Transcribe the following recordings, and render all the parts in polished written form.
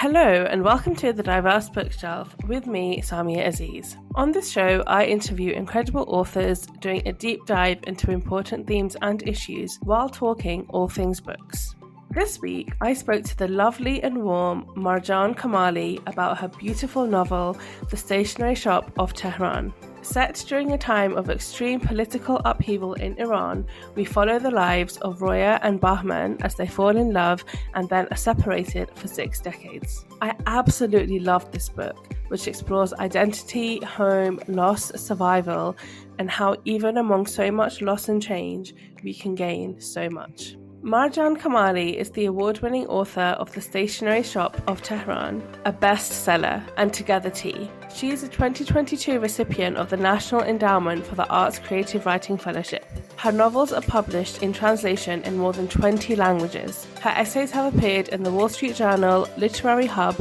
Hello and welcome to The Diverse Bookshelf with me, Samia Aziz. On this show, I interview incredible authors doing a deep dive into important themes and issues while talking all things books. This week, I spoke to the lovely and warm Marjan Kamali about her beautiful novel, The Stationery Shop of Tehran. Set during a time of extreme political upheaval in Iran, we follow the lives of Roya and Bahman as they fall in love and then are separated for 6 decades. I absolutely loved this book, which explores identity, home, loss, survival, and how even among so much loss and change, we can gain so much. Marjan Kamali is the award-winning author of The Stationery Shop of Tehran, a bestseller, and Together Tea. She is a 2022 recipient of the National Endowment for the Arts Creative Writing Fellowship. Her novels are published in translation in more than 20 languages. Her essays have appeared in the Wall Street Journal, Literary Hub,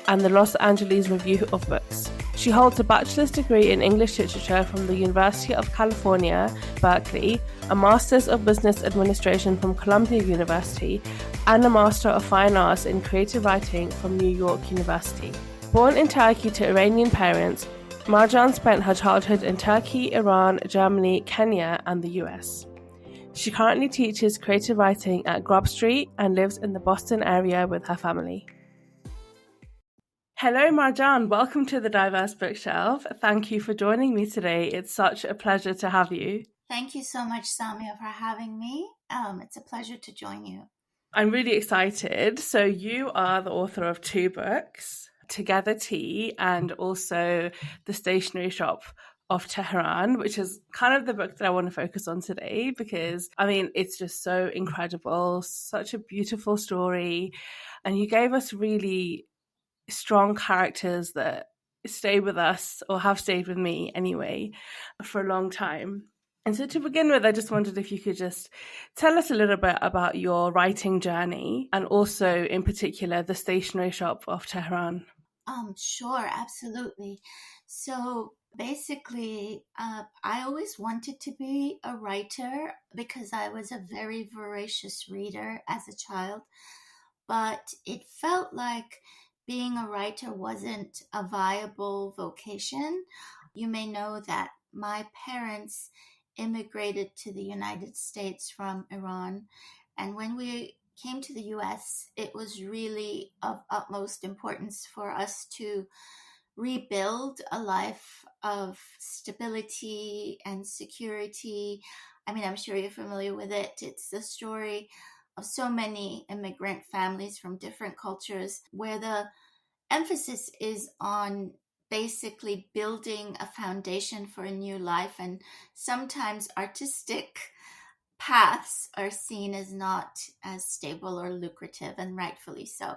and the Los Angeles Review of Books. She holds a bachelor's degree in English literature from the University of California, Berkeley, a master's of business administration from Columbia University, and a master of fine arts in creative writing from New York University. Born in Turkey to Iranian parents, Marjan spent her childhood in Turkey, Iran, Germany, Kenya, and the US. She currently teaches creative writing at Grub Street and lives in the Boston area with her family. Hello, Marjan. Welcome to the Diverse Bookshelf. Thank you for joining me today. It's such a pleasure to have you. Thank you so much, Samia, for having me. It's a pleasure to join you. I'm really excited. So you are the author of 2 books, Together Tea and also The Stationery Shop of Tehran, which is kind of the book that I want to focus on today because, it's just so incredible, such a beautiful story. And you gave us really strong characters that stay with us, or have stayed with me anyway, for a long time. And so to begin with, I just wondered if you could just tell us a little bit about your writing journey and also in particular the Stationery Shop of Tehran. Sure, absolutely. So basically, I always wanted to be a writer because I was a very voracious reader as a child, but it felt like being a writer wasn't a viable vocation. You may know that my parents immigrated to the United States from Iran, and when we came to the US, it was really of utmost importance for us to rebuild a life of stability and security. I'm sure you're familiar with it. It's the story of so many immigrant families from different cultures where the emphasis is on basically building a foundation for a new life, and sometimes artistic paths are seen as not as stable or lucrative, and rightfully so.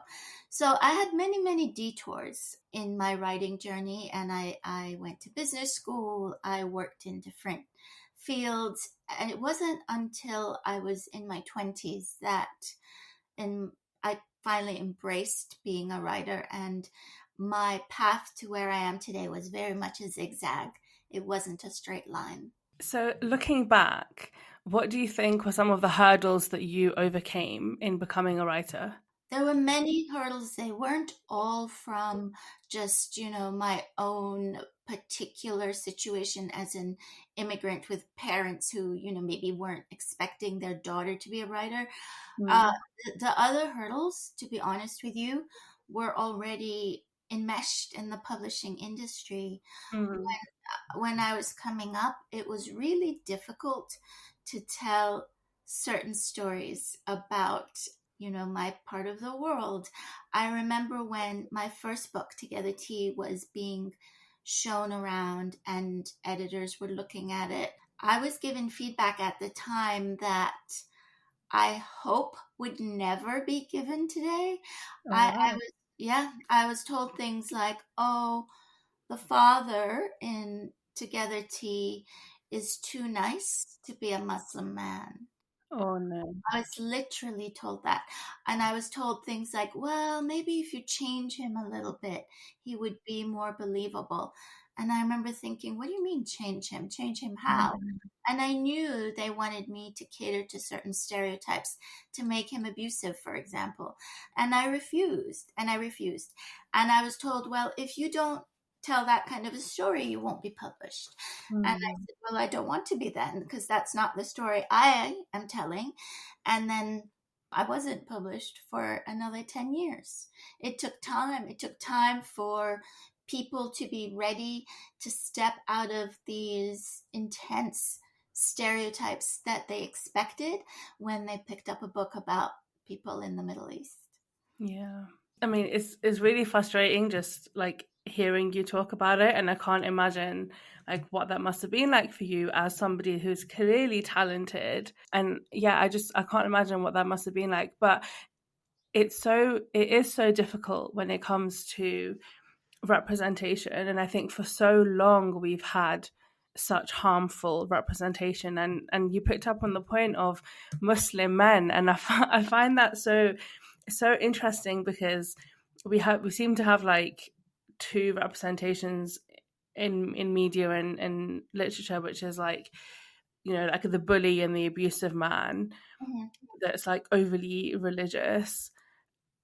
So I had many, many detours in my writing journey, and I went to business school, I worked in different fields, and it wasn't until I was in my 20s that I finally embraced being a writer, and my path to where I am today was very much a zigzag. It wasn't a straight line. So looking back, what do you think were some of the hurdles that you overcame in becoming a writer? There were many hurdles. They weren't all from just, my own particular situation as an immigrant with parents who, maybe weren't expecting their daughter to be a writer. The other hurdles, to be honest with you, were already enmeshed in the publishing industry. When I was coming up, it was really difficult to tell certain stories about my part of the world. I remember when my first book, Together Tea, was being shown around and editors were looking at it. I was given feedback at the time that I hope would never be given today. I was told things like, oh, the father in Together Tea is too nice to be a Muslim man. Oh no. I was literally told that. And I was told things like, well, maybe if you change him a little bit, he would be more believable. And I remember thinking, what do you mean change him? Change him how? And I knew they wanted me to cater to certain stereotypes to make him abusive, for example. And I refused, and I refused. And I was told, well, if you don't tell that kind of a story, you won't be published. And I said, well, I don't want to be then, because that's not the story I am telling. And then I wasn't published for another 10 years. It took time. It took time for people to be ready to step out of these intense stereotypes that they expected when they picked up a book about people in the Middle East. Yeah. I mean, it's really frustrating just like hearing you talk about it, and I can't imagine like what that must have been like for you as somebody who's clearly talented. And yeah, I can't imagine what that must have been like. But it is so difficult when it comes to representation, and I think for so long we've had such harmful representation, and you picked up on the point of Muslim men, and I find that so interesting, because we seem to have like two representations in media and literature, which is like, you know, like the bully and the abusive man, that's like overly religious.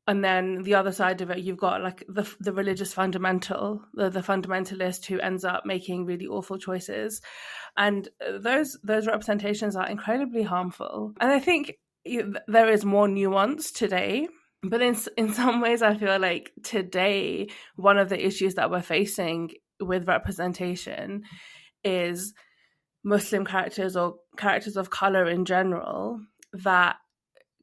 And then the other side of it, you've got like the religious the fundamentalist who ends up making really awful choices, and those representations are incredibly harmful. And I think there is more nuance today, but in some ways, I feel like today one of the issues that we're facing with representation is Muslim characters or characters of color in general that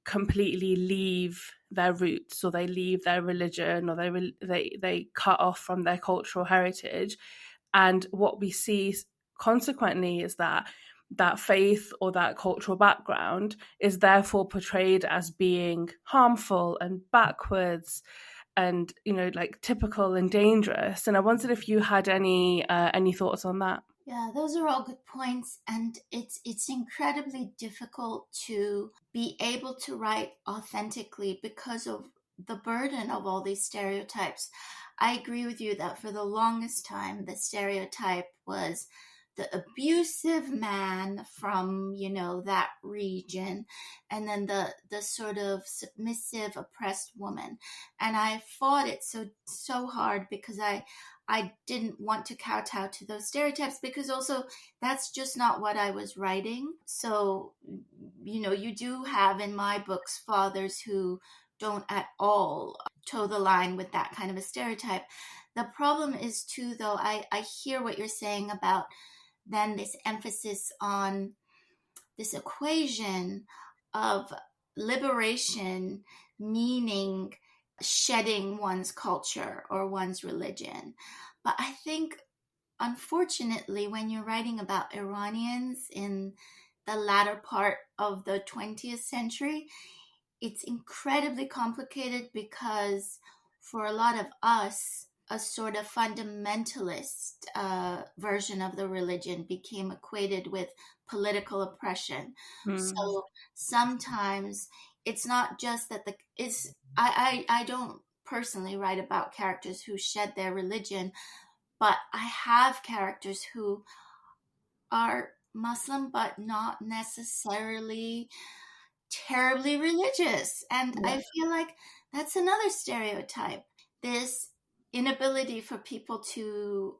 completely leave their roots, or they leave their religion, or they cut off from their cultural heritage. And what we see consequently is that faith or that cultural background is therefore portrayed as being harmful and backwards and, you know, like typical and dangerous. And I wondered if you had any thoughts on that. Yeah, those are all good points, and it's incredibly difficult to be able to write authentically because of the burden of all these stereotypes. I agree with you that for the longest time, the stereotype was the abusive man from, you know, that region, and then the sort of submissive, oppressed woman. And I fought it so hard because I didn't want to kowtow to those stereotypes, because also that's just not what I was writing. So, you know, you do have in my books fathers who don't at all toe the line with that kind of a stereotype. The problem is too, though, I hear what you're saying about then this emphasis on this equation of liberation, meaning shedding one's culture or one's religion. But I think, unfortunately, when you're writing about Iranians in the latter part of the 20th century, it's incredibly complicated, because for a lot of us, a sort of fundamentalist version of the religion became equated with political oppression. So sometimes it's not just that I don't personally write about characters who shed their religion, but I have characters who are Muslim but not necessarily terribly religious. And I feel like that's another stereotype. This inability for people to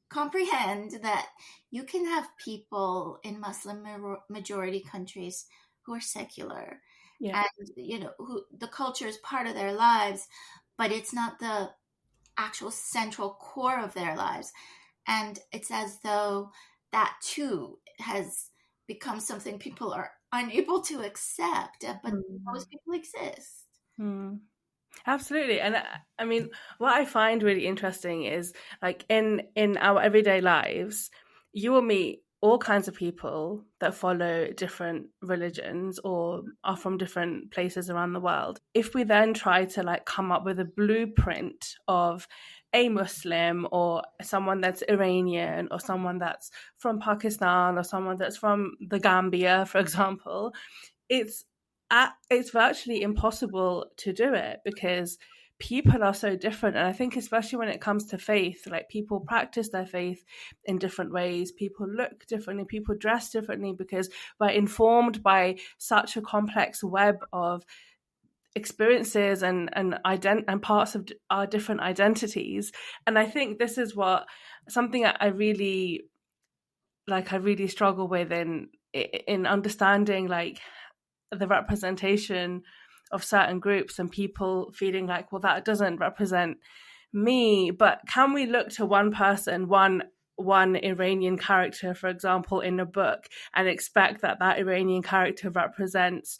comprehend that you can have people in Muslim majority countries who are secular, and, you know, who the culture is part of their lives, but it's not the actual central core of their lives. And it's as though that too has become something people are unable to accept, but those people exist. Absolutely. And I mean, what I find really interesting is like in our everyday lives, you will meet all kinds of people that follow different religions or are from different places around the world. If we then try to like come up with a blueprint of a Muslim or someone that's Iranian or someone that's from Pakistan or someone that's from the Gambia, for example, it's it's virtually impossible to do it because people are so different. And I think especially when it comes to faith, like people practice their faith in different ways, people look differently, people dress differently, because we're informed by such a complex web of experiences and parts of our different identities. And I think this is what something I really I really struggle with in understanding like the representation of certain groups and people feeling like, well, that doesn't represent me. But can we look to one person, one Iranian character, for example, in a book, and expect that that Iranian character represents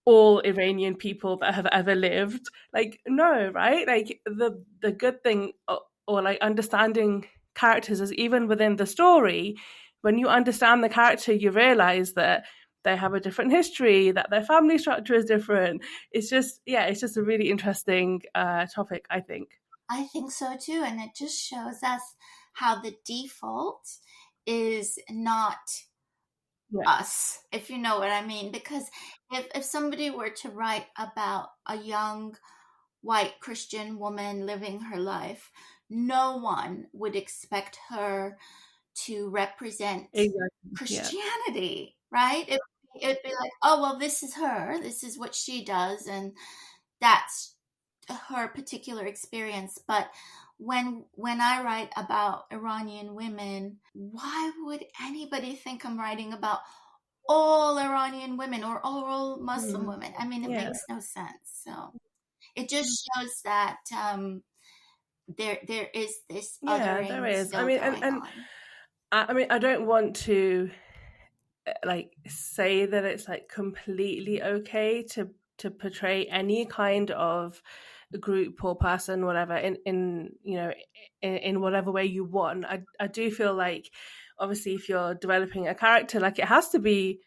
all Iranian people that have ever lived? Like, no, right? Like the good thing, or like understanding characters is even within the story, when you understand the character, you realize that they have a different history, that their family structure is different. It's just, yeah, it's just a really interesting topic, I think. I think so too. And it just shows us how the default is not us, if you know what I mean. Because if somebody were to write about a young white Christian woman living her life, no one would expect her to represent Christianity, right? It'd be like, oh, well, this is her, this is what she does, and that's her particular experience. But when I write about Iranian women, why would anybody think I'm writing about all Iranian women or all Muslim women? I mean, it makes no sense. So it just shows that there is this othering there is. still going on. I mean, I don't want to like say that it's like completely okay to portray any kind of group or person, whatever, in you know, in whatever way you want. I do feel like obviously if you're developing a character, like it has to be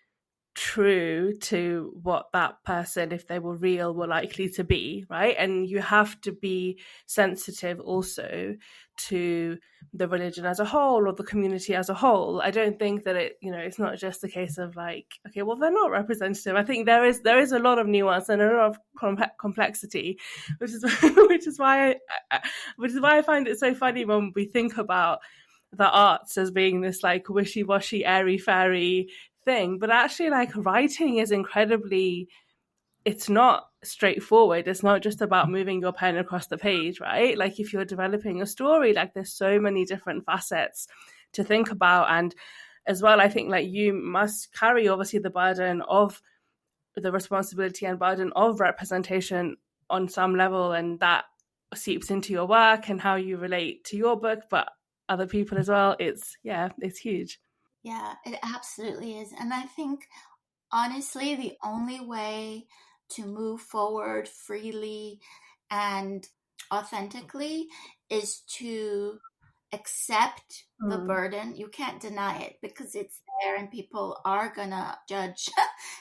true to what that person, if they were real, were likely to be, right? And you have to be sensitive also to the religion as a whole or the community as a whole. I don't think that it, you know, it's not just a case of like, okay, well, they're not representative. I think there is a lot of nuance and a lot of complexity, which is which is why I find it so funny when we think about the arts as being this like wishy-washy, airy-fairy thing. But actually, like, writing is incredibly, it's not straightforward. It's not just about moving your pen across the page, right? Like if you're developing a story, like there's so many different facets to think about. And as well, I think like you must carry obviously the burden of the responsibility and burden of representation on some level, and that seeps into your work and how you relate to your book, but other people as well. It's huge. Yeah, it absolutely is. And I think honestly, the only way to move forward freely and authentically is to accept the burden. You can't deny it because it's there, and people are gonna judge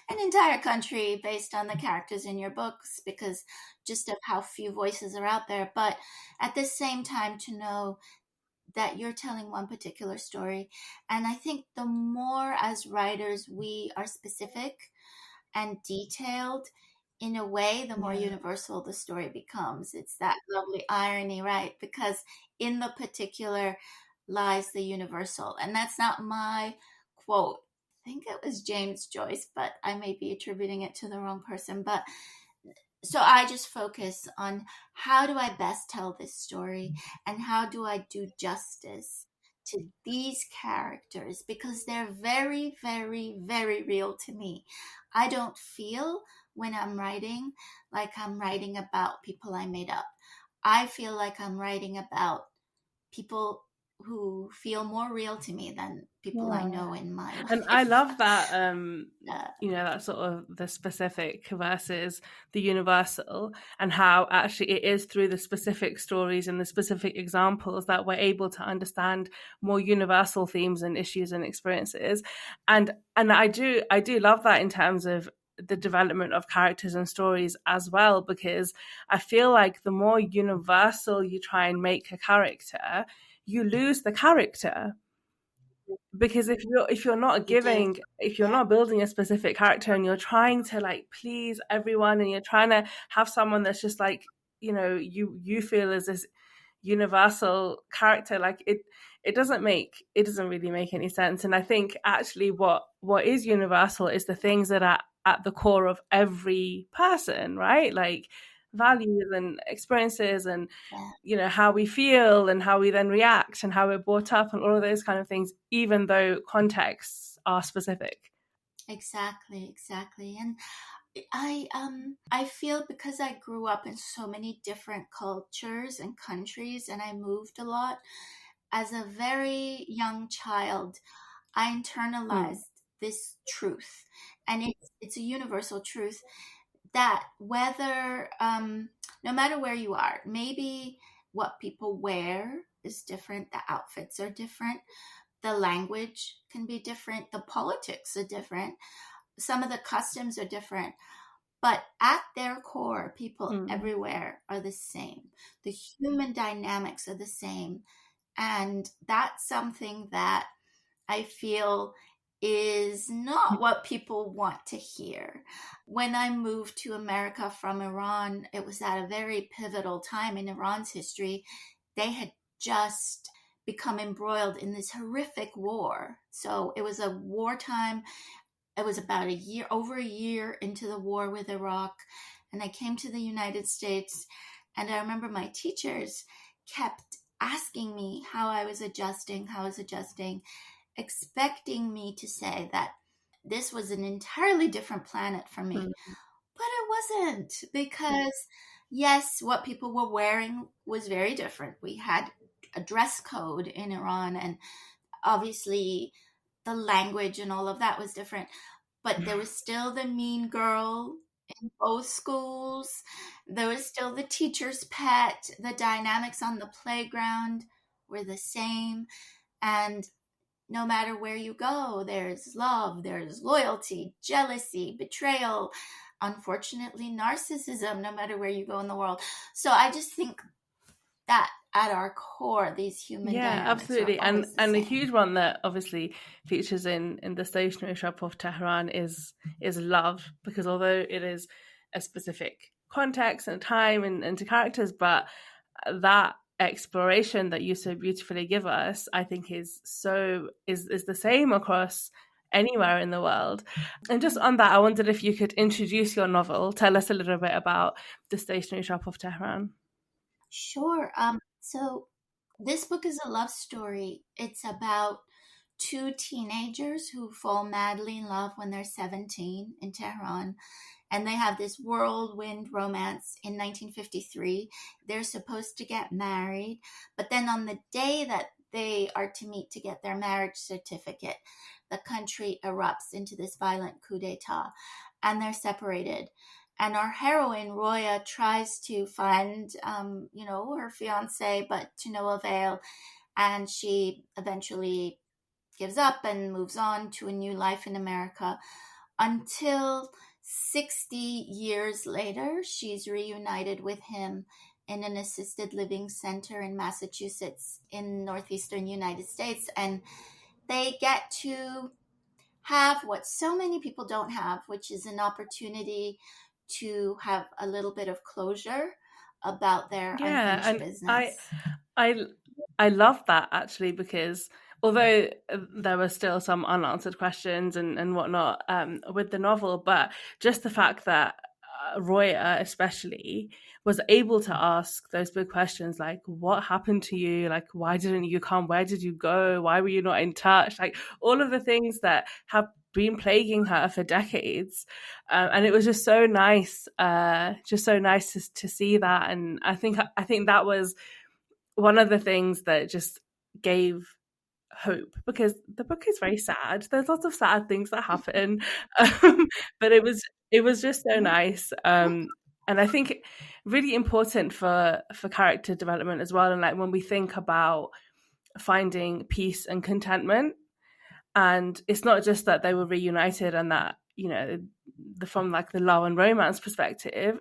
an entire country based on the characters in your books because just of how few voices are out there. But at the same time, to know that you're telling one particular story. And I think the more as writers we are specific and detailed in a way, the more universal the story becomes. It's that lovely irony, right? Because in the particular lies the universal. And that's not my quote. I think it was James Joyce, but I may be attributing it to the wrong person. But so I just focus on how do I best tell this story and how do I do justice to these characters, because they're very, very, very real to me. I don't feel when I'm writing like I'm writing about people I made up. I feel like I'm writing about people who feel more real to me than people I know in my life. And I love that, you know, that sort of the specific versus the universal, and how actually it is through the specific stories and the specific examples that we're able to understand more universal themes and issues and experiences. And I do love that in terms of the development of characters and stories as well, because I feel like the more universal you try and make a character, you lose the character. because if you're not You do. giving, if you're Yeah, not building a specific character and you're trying to like please everyone and you're trying to have someone that's just like, you feel as this universal character, like it doesn't really make any sense. And I think actually what is universal is the things that are at the core of every person, right? Like values and experiences and yeah, how we feel and how we then react and how we're brought up and all of those kind of things, even though contexts are specific. exactly. And I feel because I grew up in so many different cultures and countries and I moved a lot, as a very young child, I Mm. internalized this truth. And it's a universal truth that whether no matter where you are, maybe what people wear is different, the outfits are different, the language can be different, the politics are different, some of the customs are different, but at their core, people Mm. everywhere are the same. The human dynamics are the same. And that's something that I feel is not what people want to hear. When I moved to America from Iran, it was at a very pivotal time in Iran's history. They had just become embroiled in this horrific war. So it was a wartime. It was about over a year into the war with Iraq. And I came to the United States. And I remember my teachers kept asking me how I was adjusting, expecting me to say that this was an entirely different planet for me. Mm. But it wasn't, because, yes, what people were wearing was very different. We had a dress code in Iran, and obviously the language and all of that was different. But there was still the mean girl in both schools. There was still the teacher's pet. The dynamics on the playground were the same. And no matter where you go, there's love, there's loyalty, jealousy, betrayal, unfortunately, narcissism, no matter where you go in the world. So I just think that at our core, these human Yeah, dynamics are absolutely. always the And a same. huge one that obviously features in the Stationery Shop of Tehran is love, because although it is a specific context and time and to characters, but that exploration that you so beautifully give us, I think is the same across anywhere in the world. And just on that, I wondered if you could introduce your novel, tell us a little bit about the Stationery Shop of Tehran. Sure. So this book is a love story. It's about two teenagers who fall madly in love when they're 17 in Tehran, and they have this whirlwind romance in 1953. They're supposed to get married, but then on the day that they are to meet to get their marriage certificate, the country erupts into this violent coup d'etat, and they're separated. And our heroine Roya tries to find, her fiance, but to no avail. And she eventually gives up and moves on to a new life in America, until 60 years later, she's reunited with him in an assisted living center in Massachusetts in northeastern United States. And they get to have what so many people don't have, which is an opportunity to have a little bit of closure about their Yeah, unfinished and I business. I I love that actually, because although there were still some unanswered questions and whatnot with the novel, but just the fact that Roya especially was able to ask those big questions like what happened to you, like why didn't you come, where did you go, why were you not in touch, like all of the things that have been plaguing her for decades. And it was just so nice to see that. And I think that was one of the things that just gave hope, because the book is very sad. There's lots of sad things that happen, but it was just so nice. And I think really important for character development as well. And like when we think about finding peace and contentment, and it's not just that they were reunited and that from like the love and romance perspective,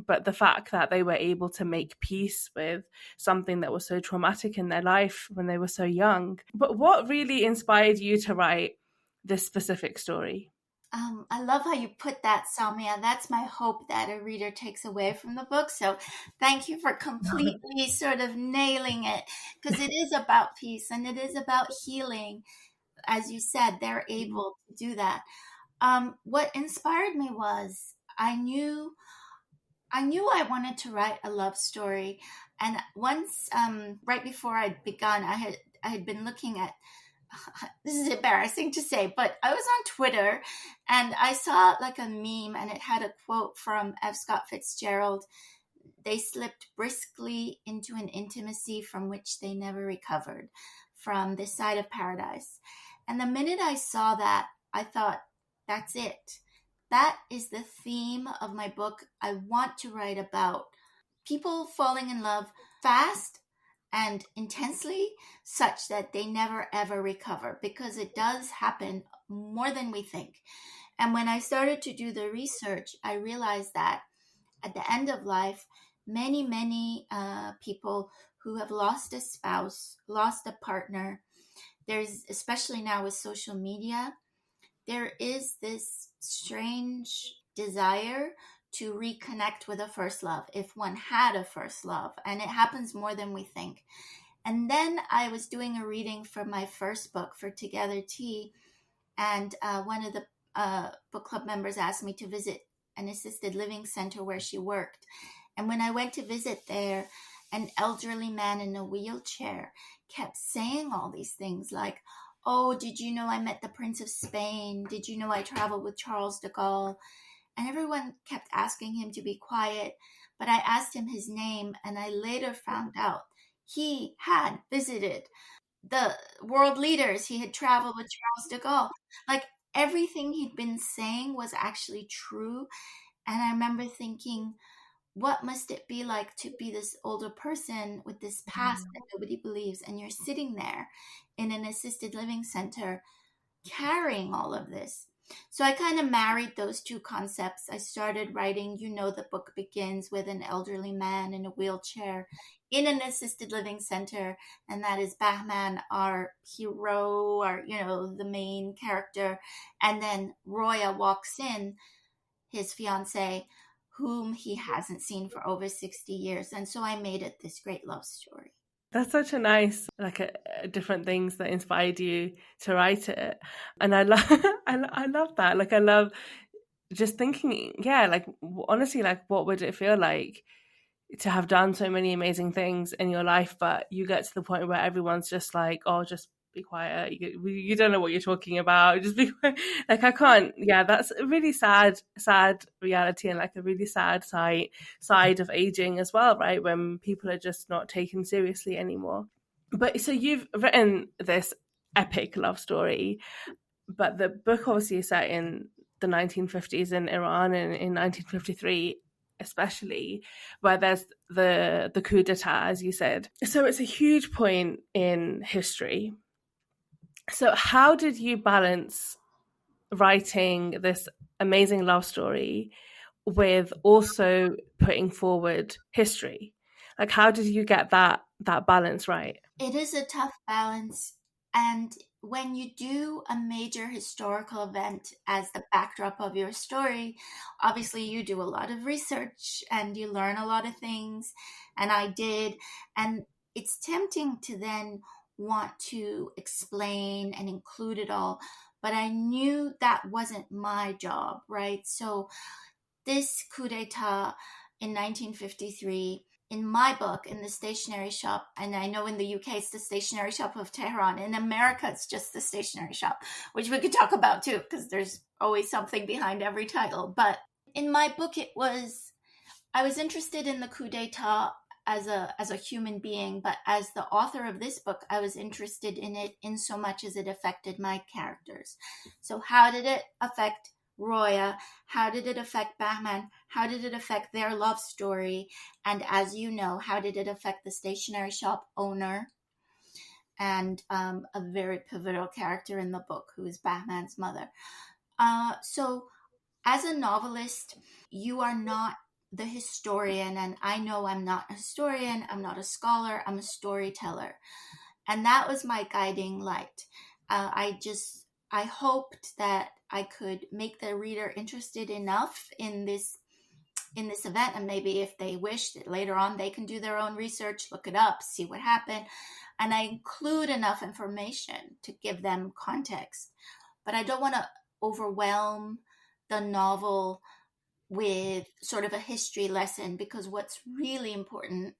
but the fact that they were able to make peace with something that was so traumatic in their life when they were so young. But what really inspired you to write this specific story? I love how you put that, Samia. That's my hope that a reader takes away from the book. So thank you for completely sort of nailing it, because it is about peace and it is about healing. As you said, they're able to do that. What inspired me was I knew I wanted to write a love story, and once, right before I'd begun, I had been looking at. This is embarrassing to say, but I was on Twitter and I saw like a meme, and it had a quote from F. Scott Fitzgerald. They slipped briskly into an intimacy from which they never recovered, from this side of paradise. And the minute I saw that, I thought, that's it. That is the theme of my book. I want to write about people falling in love fast and intensely, such that they never ever recover, because it does happen more than we think. And when I started to do the research, I realized that at the end of life, many people who have lost a spouse, lost a partner, there's, especially now with social media, there is this strange desire to reconnect with a first love, if one had a first love. And it happens more than we think. And then I was doing a reading for my first book, for Together Tea, and one of the book club members asked me to visit an assisted living center where she worked. And when I went to visit there, an elderly man in a wheelchair kept saying all these things like, oh, did you know I met the Prince of Spain? Did you know I traveled with Charles de Gaulle? And everyone kept asking him to be quiet, but I asked him his name, and I later found out he had visited the world leaders. He had traveled with Charles de Gaulle. Like, everything he'd been saying was actually true. And I remember thinking, what must it be like to be this older person with this past that nobody believes, and you're sitting there in an assisted living center carrying all of this? So I kind of married those two concepts. I started writing, the book begins with an elderly man in a wheelchair in an assisted living center, and that is Bahman, our hero, the main character. And then Roya walks in, his fiance, whom he hasn't seen for over 60 years. And so I made it this great love story. That's such a nice, different things that inspired you to write it. And I love, I love that. I love just thinking, honestly, what would it feel like to have done so many amazing things in your life, but you get to the point where everyone's just like, oh, just be quiet. You don't know what you're talking about. Just be quiet. I can't. Yeah, that's a really sad reality, and a really sad side of aging as well, right? When people are just not taken seriously anymore. But so you've written this epic love story, but the book obviously is set in the 1950s in Iran, and in 1953 especially, where there's the coup d'etat, as you said. So it's a huge point in history. So how did you balance writing this amazing love story with also putting forward history? How did you get that balance right? It is a tough balance. And when you do a major historical event as the backdrop of your story, obviously you do a lot of research and you learn a lot of things. And I did. And it's tempting to then want to explain and include it all. But I knew that wasn't my job, right? So this coup d'etat in 1953, in my book, in the Stationery Shop, and I know in the UK it's the Stationery Shop of Tehran. In America, it's just the Stationery Shop, which we could talk about too, because there's always something behind every title. But in my book, I was interested in the coup d'etat as a human being, but as the author of this book, I was interested in it in so much as it affected my characters. So how did it affect Roya? How did it affect Bahman? How did it affect their love story? And as you know, how did it affect the stationery shop owner and a very pivotal character in the book, who is Bahman's mother? So as a novelist, you are not the historian, and I know I'm not a historian, I'm not a scholar, I'm a storyteller. And that was my guiding light. I hoped that I could make the reader interested enough in this event, and maybe if they wish that later on they can do their own research, look it up, see what happened, and I include enough information to give them context. But I don't want to overwhelm the novel with sort of a history lesson, because what's really important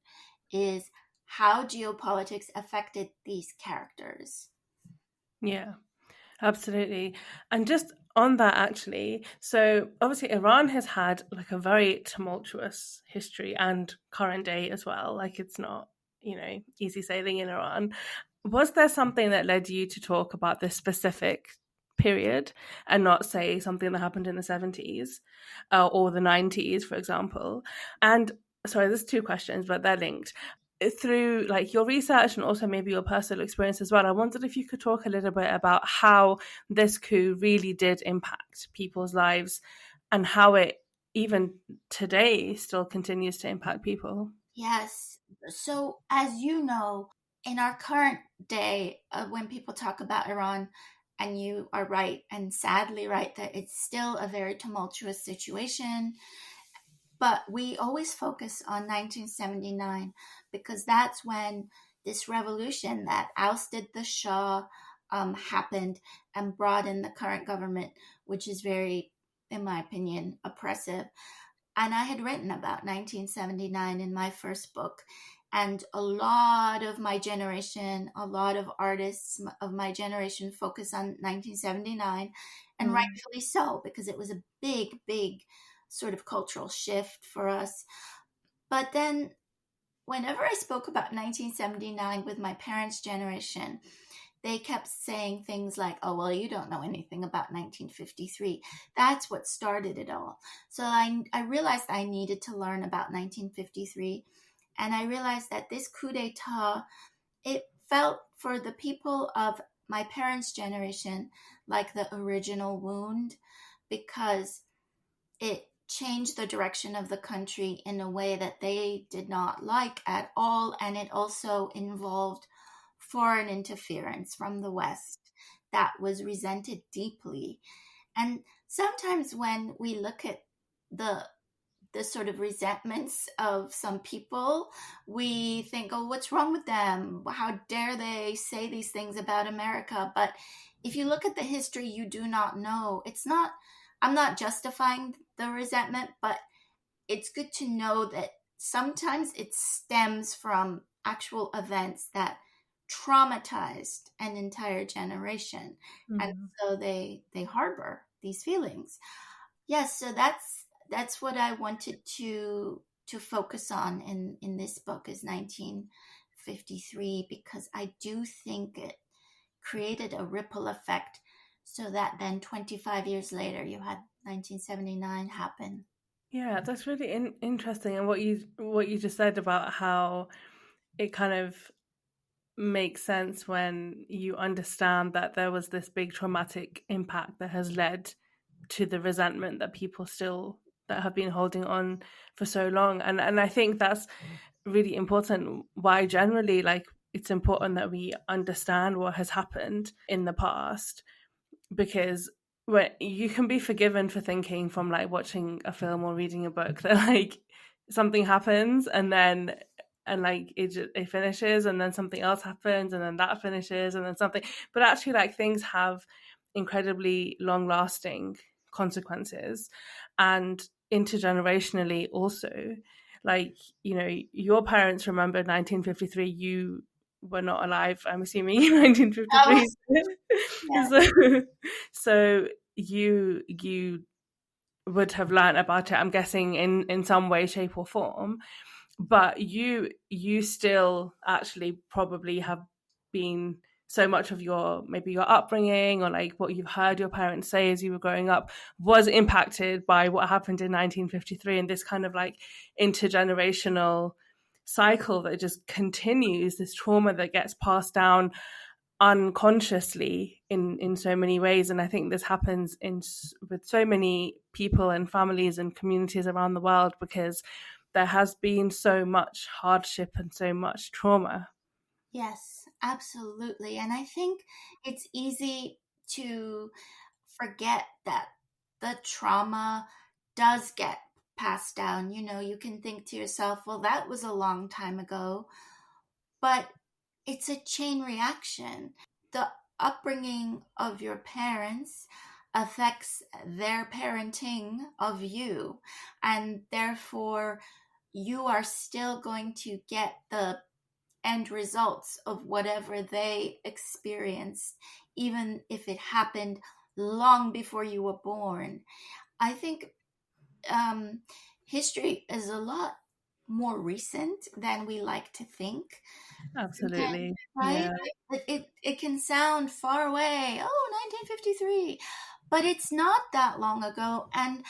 is how geopolitics affected these characters. Yeah, absolutely. And just on that, actually, so obviously Iran has had like a very tumultuous history and current day as well. Like it's not, easy sailing in Iran. Was there something that led you to talk about this specific period and not say something that happened in the 70s or the 90s, for example? And sorry, there's two questions, but they're linked. Through like your research and also maybe your personal experience as well, I wondered if you could talk a little bit about how this coup really did impact people's lives and how it even today still continues to impact people. Yes. So, as you know, in our current day, when people talk about Iran, and you are right, and sadly right, that it's still a very tumultuous situation. But we always focus on 1979 because that's when this revolution that ousted the Shah happened and brought in the current government, which is very, in my opinion, oppressive. And I had written about 1979 in my first book. And a lot of my generation, a lot of artists of my generation focus on 1979, and rightfully so, because it was a big, big sort of cultural shift for us. But then, whenever I spoke about 1979 with my parents' generation, they kept saying things like, oh, well, you don't know anything about 1953. That's what started it all. So I realized I needed to learn about 1953. And I realized that this coup d'etat, it felt for the people of my parents' generation like the original wound, because it changed the direction of the country in a way that they did not like at all. And it also involved foreign interference from the West that was resented deeply. And sometimes when we look at the sort of resentments of some people, we think, oh, what's wrong with them? How dare they say these things about America? But if you look at the history, you do not know. I'm not justifying the resentment, but it's good to know that sometimes it stems from actual events that traumatized an entire generation. And so they harbor these feelings. Yes, so that's what I wanted to focus on in this book, is 1953, because I do think it created a ripple effect, so that then 25 years later you had 1979 happen. Yeah, that's really interesting. And what you just said about how it kind of makes sense when you understand that there was this big traumatic impact that has led to the resentment that people still that have been holding on for so long. And I think that's really important. Why generally, like, it's important that we understand what has happened in the past, because when you can be forgiven for thinking from like watching a film or reading a book that like something happens and like it finishes, and then something else happens, and then that finishes, and then something. But actually, like, things have incredibly long lasting consequences, and intergenerationally also. Like, your parents remembered 1953. You were not alive, I'm assuming, in 1953. Yeah. So you would have learned about it, I'm guessing, in some way, shape, or form. But you still actually probably have been, so much of your, maybe your upbringing or like what you've heard your parents say as you were growing up, was impacted by what happened in 1953, and this kind of like intergenerational cycle that just continues, this trauma that gets passed down unconsciously in so many ways. And I think this happens with so many people and families and communities around the world, because there has been so much hardship and so much trauma. Yes, absolutely. And I think it's easy to forget that the trauma does get passed down. You can think to yourself, well, that was a long time ago, but it's a chain reaction. The upbringing of your parents affects their parenting of you, and therefore you are still going to get the end results of whatever they experienced, even if it happened long before you were born. I think history is a lot more recent than we like to think. Absolutely. Right? Yeah. It can sound far away. Oh, 1953. But it's not that long ago. And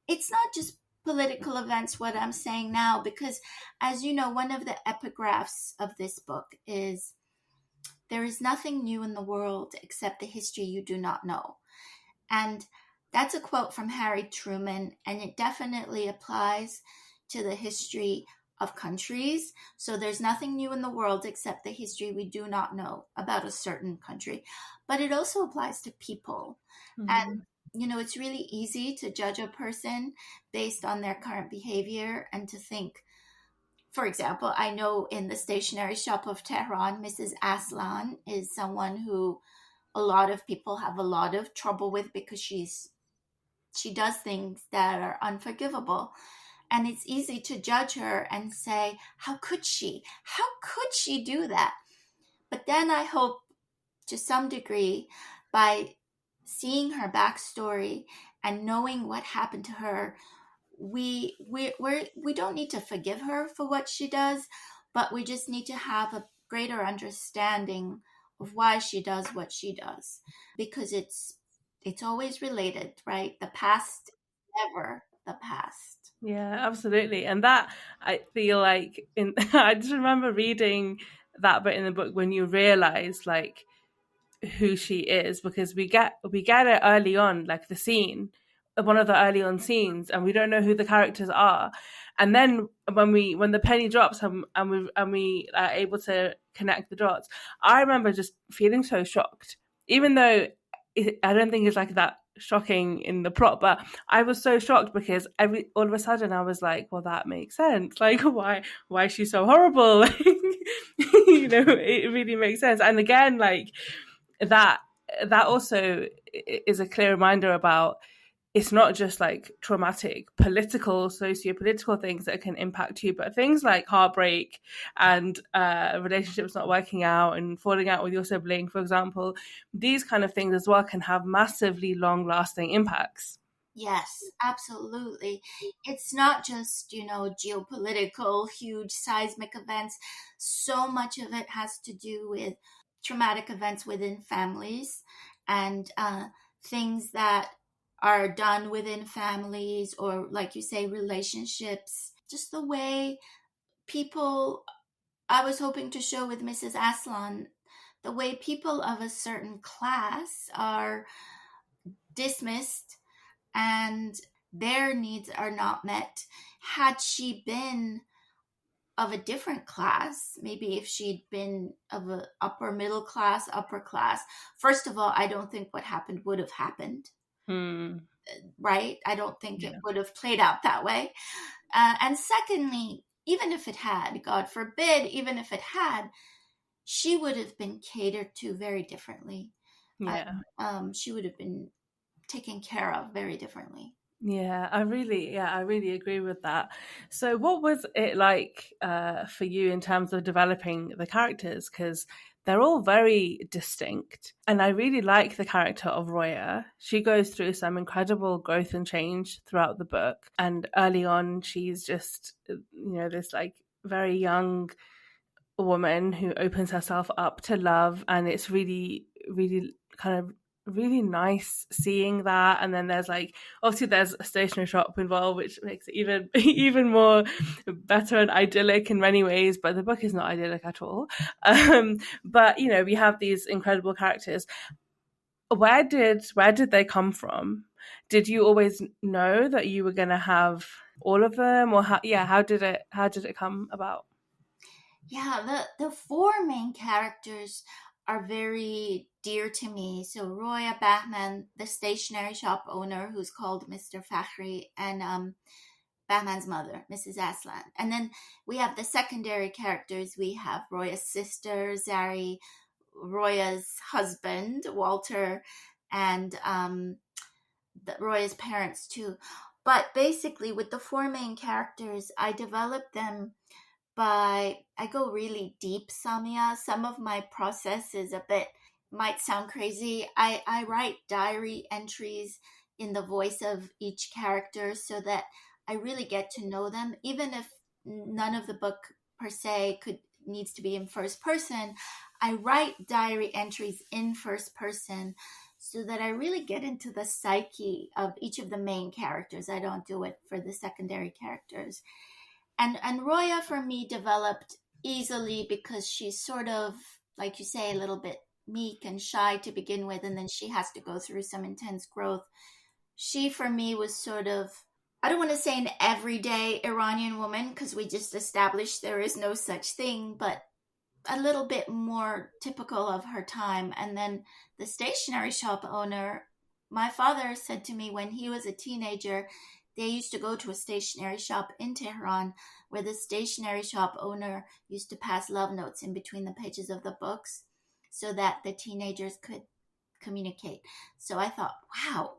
it's not just political events, what I'm saying now, because as you know, one of the epigraphs of this book is, there is nothing new in the world except the history you do not know. And that's a quote from Harry Truman, and it definitely applies to the history of countries. So there's nothing new in the world except the history we do not know about a certain country. But it also applies to people. And, it's really easy to judge a person based on their current behavior and to think, for example, I know in the Stationery Shop of Tehran, Mrs. Aslan is someone who a lot of people have a lot of trouble with, because she does things that are unforgivable. And it's easy to judge her and say, how could she? How could she do that? But then I hope, to some degree, by seeing her backstory and knowing what happened to her, we don't need to forgive her for what she does, but we just need to have a greater understanding of why she does what she does, because it's always related, right? The past, never the past. Yeah, absolutely. And that, I feel like, I just remember reading that bit in the book when you realize like who she is, because we get it early on, like the scene, one of the early on scenes, and we don't know who the characters are. And then when the penny drops, and we are able to connect the dots, I remember just feeling so shocked, even though I don't think it's like that shocking in the plot, but I was so shocked because all of a sudden I was like, well, that makes sense. Like, why is she so horrible? It really makes sense. And again, like that also is a clear reminder about, it's not just like traumatic political socio-political things that can impact you, but things like heartbreak and relationships not working out and falling out with your sibling, for example. These kind of things as well can have massively long-lasting impacts. Yes, absolutely. It's not just, geopolitical, huge seismic events. So much of it has to do with traumatic events within families, and things that are done within families, or, like you say, relationships. Just the way people, I was hoping to show with Mrs. Aslan, the way people of a certain class are dismissed and their needs are not met. Had she been of a different class, maybe if she'd been of a upper middle class, upper class, first of all, I don't think what happened would have happened. Right? I don't think it would have played out that way. And secondly, even if it had, God forbid, even if it had, she would have been catered to very differently. She would have been taken care of very differently. Yeah, I really agree with that. So what was it like for you in terms of developing the characters? Because they're all very distinct. And I really like the character of Roya. She goes through some incredible growth and change throughout the book. And early on, she's just, this like very young woman who opens herself up to love. And it's really, really kind of really nice seeing that. And then there's like, obviously there's a stationery shop involved, which makes it even more better and idyllic in many ways, but the book is not idyllic at all. But you know, we have these incredible characters. Where did they come from? Did you always know that you were going to have all of them, or how did it come about? Yeah, the four main characters are very dear to me. So Roya Bahman, the stationery shop owner, who's called Mr. Fakhri, and Bahman's mother, Mrs. Aslan. And then we have the secondary characters. We have Roya's sister, Zari, Roya's husband, Walter, and Roya's parents too. But basically, with the four main characters, I developed them I go really deep, Samia. Some of my process is a bit, might sound crazy. I write diary entries in the voice of each character so that I really get to know them, even if none of the book per se needs to be in first person. I write diary entries in first person so that I really get into the psyche of each of the main characters. I don't do it for the secondary characters. And Roya for me developed easily because she's sort of, like you say, a little bit meek and shy to begin with, and then she has to go through some intense growth. She for me was sort of, I don't want to say an everyday Iranian woman because we just established there is no such thing, but a little bit more typical of her time. And then the stationery shop owner, my father said to me when he was a teenager, they used to go to a stationery shop in Tehran where the stationery shop owner used to pass love notes in between the pages of the books so that the teenagers could communicate. So I thought, wow,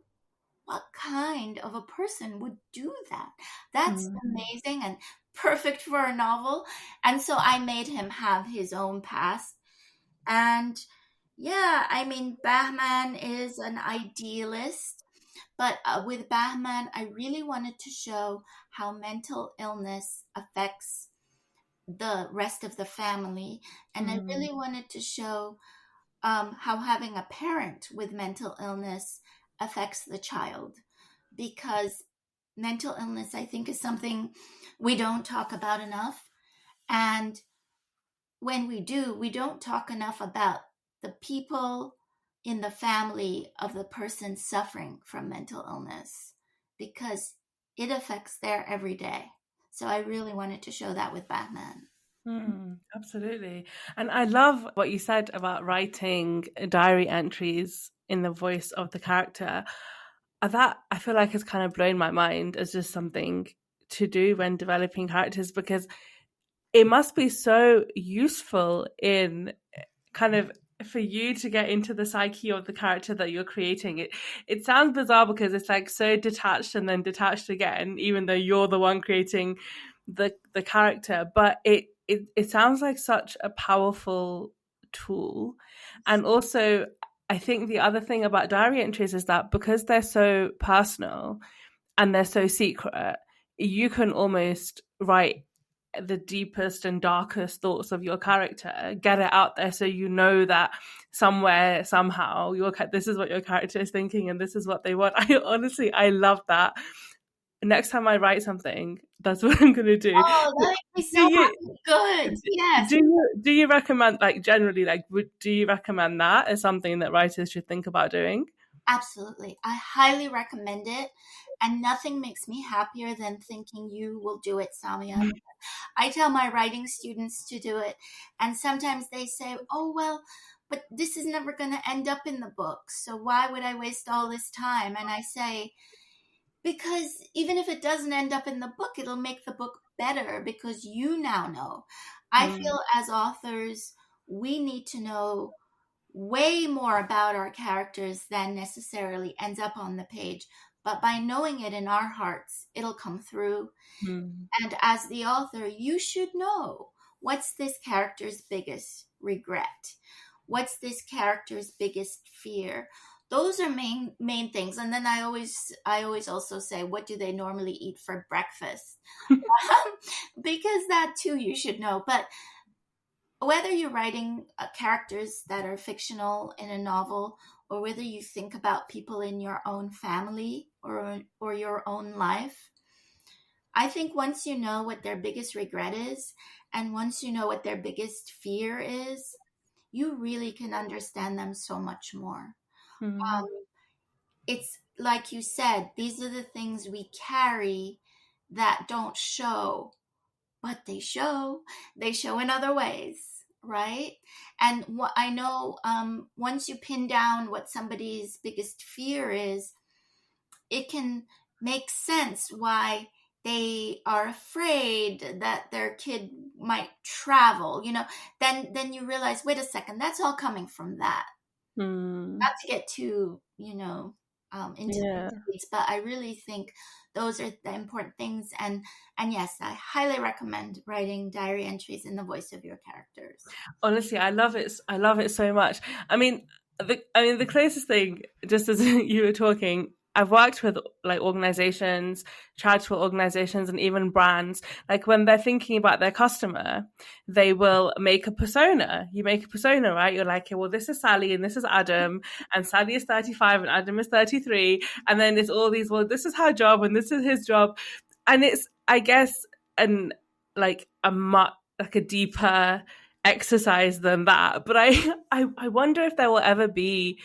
what kind of a person would do that? That's amazing and perfect for a novel. And so I made him have his own past. And yeah, I mean, Bahman is an idealist. But with Bahman, I really wanted to show how mental illness affects the rest of the family. And I really wanted to show how having a parent with mental illness affects the child. Because mental illness, I think, is something we don't talk about enough. And when we do, we don't talk enough about the people in the family of the person suffering from mental illness because it affects their everyday. So I really wanted to show that with Batman. Absolutely. And I love what you said about writing diary entries in the voice of the character. That I feel like has kind of blown my mind as just something to do when developing characters, because it must be so useful in kind of for you to get into the psyche of the character that you're creating. It sounds bizarre because it's like so detached and then detached again, even though you're the one creating the character. But it sounds like such a powerful tool. And also, I think the other thing about diary entries is that because they're so personal and they're so secret, you can almost write the deepest and darkest thoughts of your character, get it out there so you know that somewhere, somehow, this is what your character is thinking and this is what they want. I love that. Next time I write something, that's what I'm going to do. Oh, that makes me so good. Yes. Do you recommend, like, generally, like, do you recommend that as something that writers should think about doing? Absolutely. I highly recommend it. And nothing makes me happier than thinking you will do it, Samia. I tell my writing students to do it. And sometimes they say, oh, well, but this is never going to end up in the book. So why would I waste all this time? And I say, because even if it doesn't end up in the book, it'll make the book better because you now know. I feel as authors, we need to know way more about our characters than necessarily ends up on the page. But by knowing it in our hearts, it'll come through. And as the author, you should know, what's this character's biggest regret? What's this character's biggest fear? Those are main things. And then I always also say, what do they normally eat for breakfast? Because that too you should know. But whether you're writing characters that are fictional in a novel, or whether you think about people in your own family or your own life, I think once you know what their biggest regret is, and once you know what their biggest fear is, you really can understand them so much more. Mm. It's like you said, these are the things we carry that don't show, but they show in other ways, right? And what I know, once you pin down what somebody's biggest fear is, it can make sense why they are afraid that their kid might travel, then you realize, wait a second, that's all coming from that. Mm. Not to get too, into Yeah. the weeds, but I really think those are the important things. And yes, I highly recommend writing diary entries in the voice of your characters. Honestly, I love it. I love it so much. The closest thing, just as you were talking, I've worked with like organizations, charitable organizations, and even brands. Like when they're thinking about their customer, they will make a persona. You make a persona, right? You're like, okay, well, this is Sally and this is Adam, and Sally is 35 and Adam is 33. And then it's all these, well, this is her job and this is his job. And it's, I guess, an like a much like a deeper exercise than that. But I wonder if there will ever be,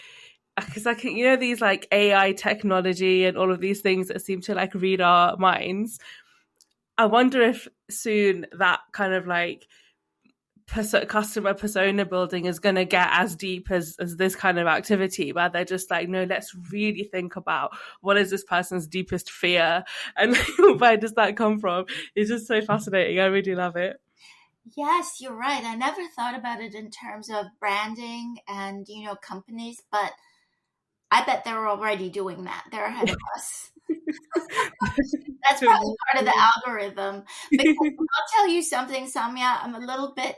because I can, these like AI technology and all of these things that seem to like read our minds. I wonder if soon that kind of like customer persona building is going to get as deep as this kind of activity, where they're just like, no, let's really think about what is this person's deepest fear and where does that come from. It's just so fascinating. I really love it. Yes, you're right. I never thought about it in terms of branding and, companies, but I bet they're already doing that. They're ahead of us. That's probably part of the algorithm. Because I'll tell you something, Samia, I'm a little bit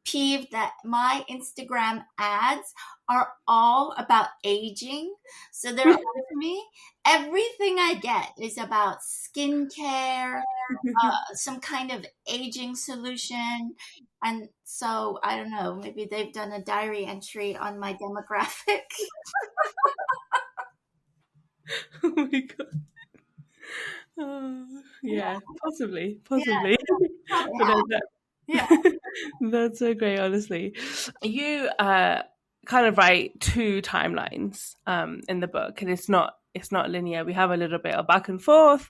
peeved that my Instagram ads are all about aging. So they're like me. Everything I get is about skincare, some kind of aging solution. And so I don't know, maybe they've done a diary entry on my demographic. Oh my god. Yeah, possibly, Yeah, possibly. probably But have. Yeah. that's so great, honestly. You kind of write two timelines in the book, and it's not linear. We have a little bit of back and forth,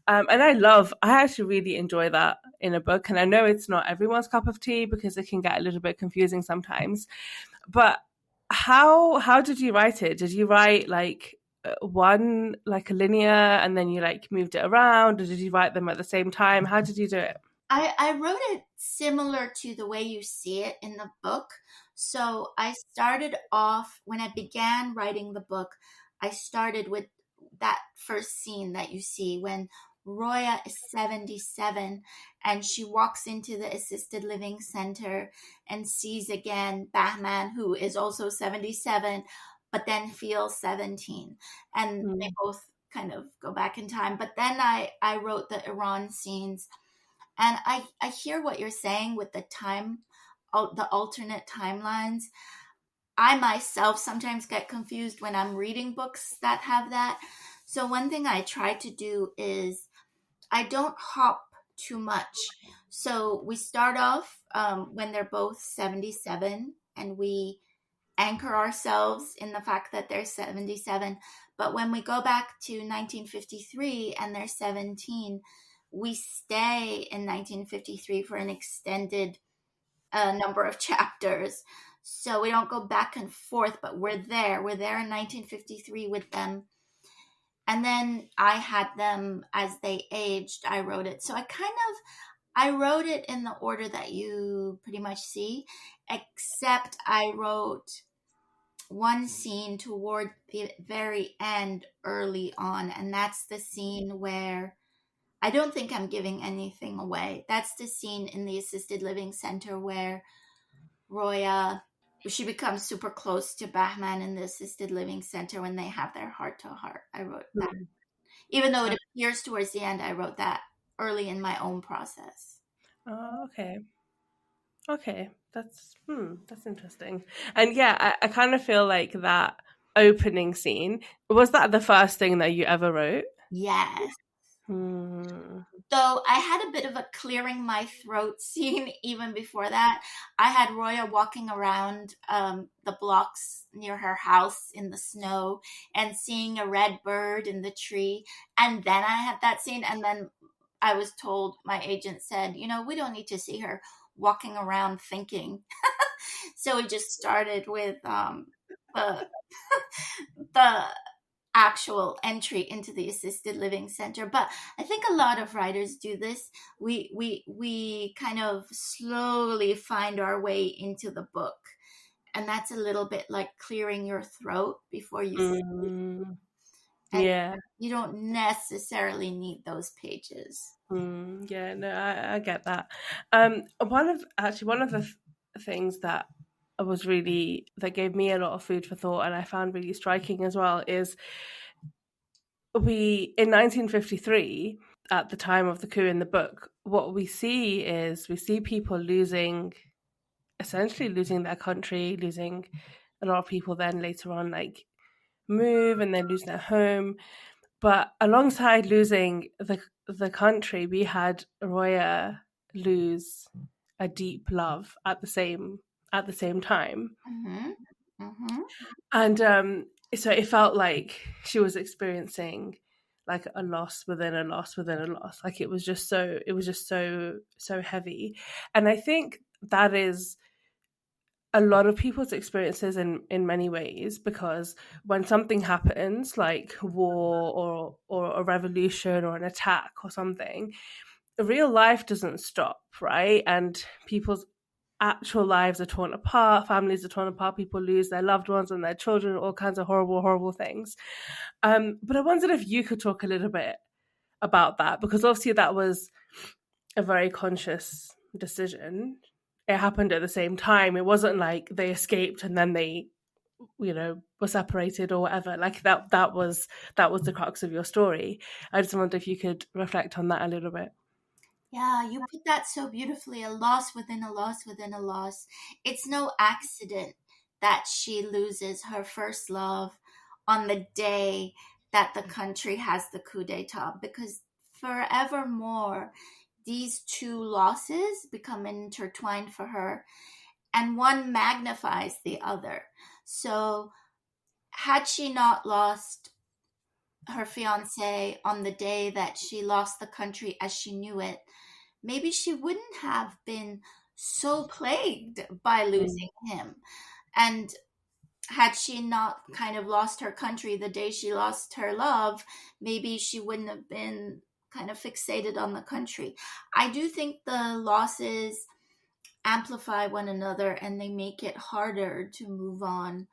and I actually really enjoy that in a book. And I know it's not everyone's cup of tea because it can get a little bit confusing sometimes. But how did you write it? Did you write like one like a linear and then you like moved it around, or did you write them at the same time? How did you do it? I wrote it similar to the way you see it in the book. So I started off, when I began writing the book, I started with that first scene that you see when Roya is 77 and she walks into the assisted living center and sees again Bahman, who is also 77, but then feels 17. And they Mm. both kind of go back in time. But then I wrote the Iran scenes, and I hear what you're saying with the the alternate timelines. I myself sometimes get confused when I'm reading books that have that. So one thing I try to do is I don't hop too much. So we start off when they're both 77, and we anchor ourselves in the fact that they're 77. But when we go back to 1953 and they're 17, we stay in 1953 for an extended number of chapters. So we don't go back and forth, but we're there. We're there in 1953 with them. And then I had them as they aged. I wrote it. So I wrote it in the order that you pretty much see, except I wrote one scene toward the very end early on, and that's the scene where I don't think I'm giving anything away. That's the scene in the assisted living center where Roya, she becomes super close to Bahman in the assisted living center when they have their heart to heart. I wrote that. Mm. Even though it appears towards the end, I wrote that early in my own process. Oh, okay. Okay, that's interesting. And yeah, I kind of feel like that opening scene, was that the first thing that you ever wrote? Yes. Hmm. Though I had a bit of a clearing my throat scene even before that. I had Roya walking around the blocks near her house in the snow and seeing a red bird in the tree. And then I had that scene. And then I was told, my agent said, we don't need to see her walking around thinking. So we just started with the, the actual entry into the assisted living center. But I think a lot of writers do this. We kind of slowly find our way into the book, and that's a little bit like clearing your throat before you speak. Mm, And yeah. you don't necessarily need those pages. Yeah, no, I get that. One of the things that that gave me a lot of food for thought, and I found really striking as well, is we in 1953, at the time of the coup in the book, what we see people essentially losing their country, losing a lot of people. Then later on, like move and then lose their home. But alongside losing the country, we had Roya lose a deep love at the same time, Mm-hmm. Mm-hmm. and so it felt like she was experiencing like a loss within a loss within a loss. Like it was just so heavy, and I think that is a lot of people's experiences in many ways, because when something happens like war or a revolution or an attack or something, real life doesn't stop, right? And people's actual lives are torn apart, families are torn apart, people lose their loved ones and their children, all kinds of horrible things. But I wondered if you could talk a little bit about that, because obviously that was a very conscious decision. It happened at the same time. It wasn't like they escaped and then they, were separated or whatever. Like that was the crux of your story. I just wonder if you could reflect on that a little bit. Yeah, you put that so beautifully. A loss within a loss within a loss. It's no accident that she loses her first love on the day that the country has the coup d'etat, because forevermore, these two losses become intertwined for her, and one magnifies the other. So, had she not lost her fiance on the day that she lost the country as she knew it, maybe she wouldn't have been so plagued by Mm, losing him. And had she not kind of lost her country the day she lost her love, maybe she wouldn't have been kind of fixated on the country. I do think the losses amplify one another and they make it harder to move on.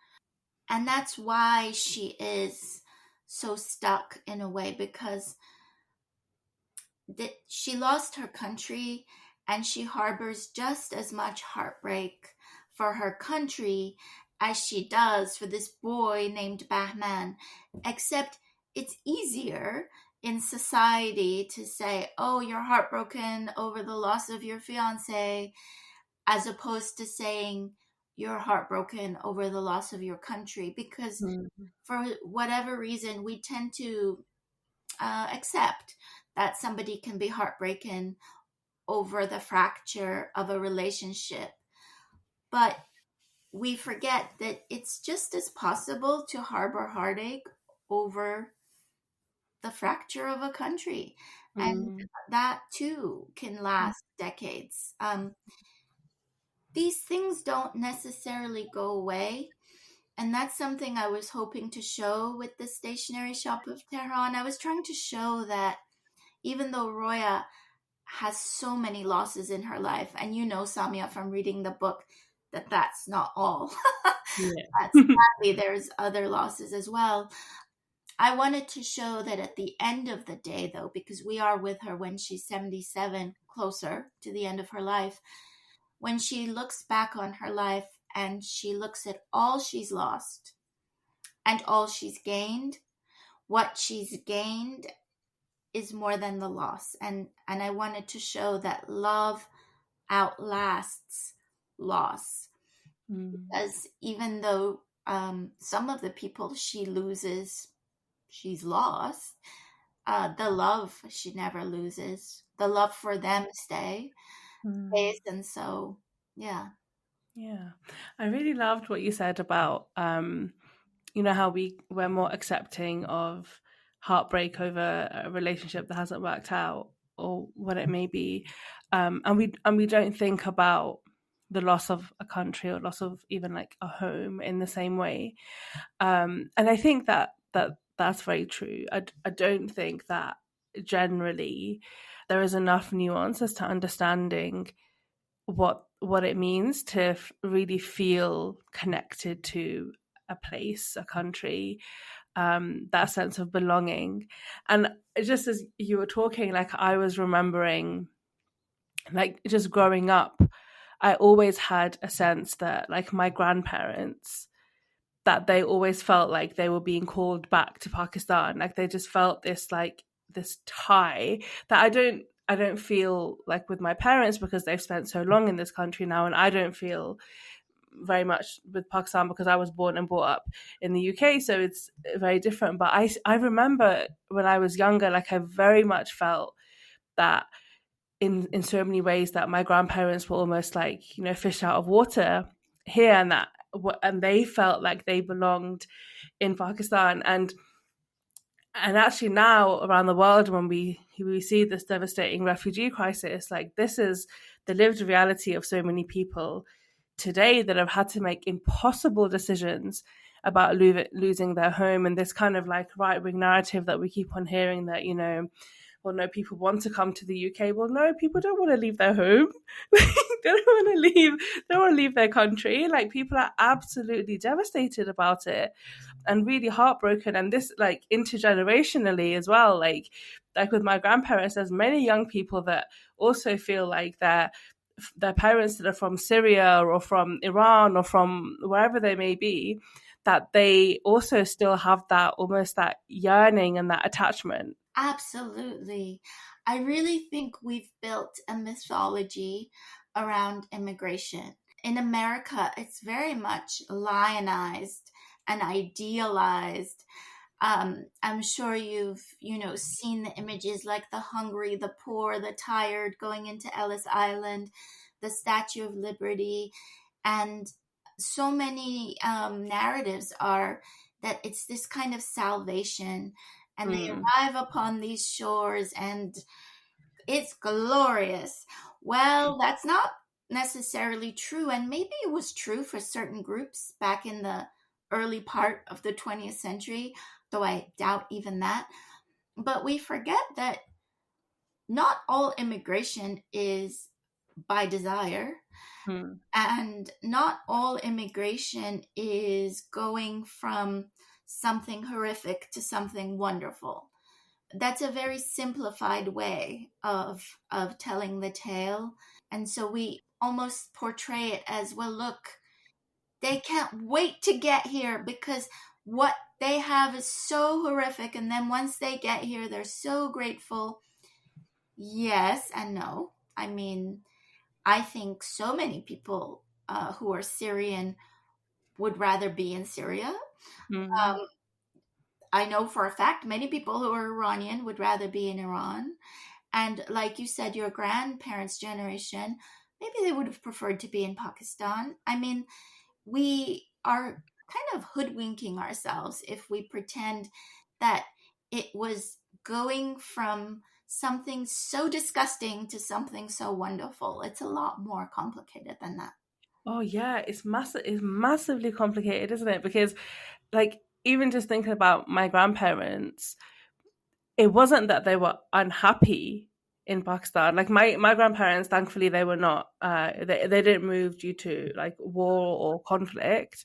And that's why she is so stuck in a way, because that she lost her country and she harbors just as much heartbreak for her country as she does for this boy named Bahman. Except it's easier in society to say, oh, you're heartbroken over the loss of your fiance, as opposed to saying you're heartbroken over the loss of your country. Because mm, for whatever reason, we tend to accept that somebody can be heartbroken over the fracture of a relationship. But we forget that it's just as possible to harbor heartache over the fracture of a country. And mm, that too can last decades. These things don't necessarily go away. And that's something I was hoping to show with the Stationery Shop of Tehran. I was trying to show that even though Roya has so many losses in her life, and Samia, from reading the book, that that's not all. That yeah. sadly there's other losses as well. I wanted to show that at the end of the day, though, because we are with her when she's 77, closer to the end of her life, when she looks back on her life and she looks at all she's lost and all she's gained, what she's gained is more than the loss. And I wanted to show that love outlasts loss. Mm. Because even though some of the people she's lost, the love she never loses. The love for them stays. And so, yeah. Yeah. I really loved what you said about, how we're more accepting of heartbreak over a relationship that hasn't worked out or what it may be. And we don't think about the loss of a country or loss of even like a home in the same way. And I think that's very true. I don't think that generally there is enough nuance as to understanding what it means to really feel connected to a place, a country, that sense of belonging. And just as you were talking, like I was remembering, like just growing up, I always had a sense that like my grandparents, that they always felt like they were being called back to Pakistan. Like they just felt this tie that I don't feel like with my parents because they've spent so long in this country now, and I don't feel very much with Pakistan because I was born and brought up in the UK, so it's very different. But I remember when I was younger, like I very much felt that in so many ways that my grandparents were almost like fish out of water here, and they felt like they belonged in Pakistan. And actually now around the world, when we see this devastating refugee crisis, like this is the lived reality of so many people today that have had to make impossible decisions about losing their home, and this kind of like right-wing narrative that we keep on hearing that well, no, people want to come to the UK. Well, no, people don't want to leave their home. They don't want to leave their country. Like people are absolutely devastated about it and really heartbroken. And this like intergenerationally as well, like with my grandparents, there's many young people that also feel like their parents that are from Syria or from Iran or from wherever they may be, that they also still have that almost that yearning and that attachment. Absolutely. I really think we've built a mythology around immigration. In America, it's very much lionized and idealized. I'm sure you've, seen the images like the hungry, the poor, the tired going into Ellis Island, the Statue of Liberty, and so many narratives are that it's this kind of salvation, and they arrive upon these shores and it's glorious. Well, that's not necessarily true, and maybe it was true for certain groups back in the early part of the 20th century, though I doubt even that. But we forget that not all immigration is by desire. And not all immigration is going from something horrific to something wonderful. That's a very simplified way of telling the tale. And so we almost portray it as, well, look, they can't wait to get here because what they have is so horrific. And then once they get here, they're so grateful. Yes and no. I mean, I think so many people who are Syrian would rather be in Syria. I know for a fact many people who are Iranian would rather be in Iran. And like you said, your grandparents' generation, maybe they would have preferred to be in Pakistan. I mean, we are kind of hoodwinking ourselves if we pretend that it was going from something so disgusting to something so wonderful. It's a lot more complicated than that. Oh yeah, it's massively complicated, isn't it? Because like even just thinking about my grandparents, it wasn't that they were unhappy in Pakistan. Like my grandparents, thankfully, they were not. They didn't move due to like war or conflict,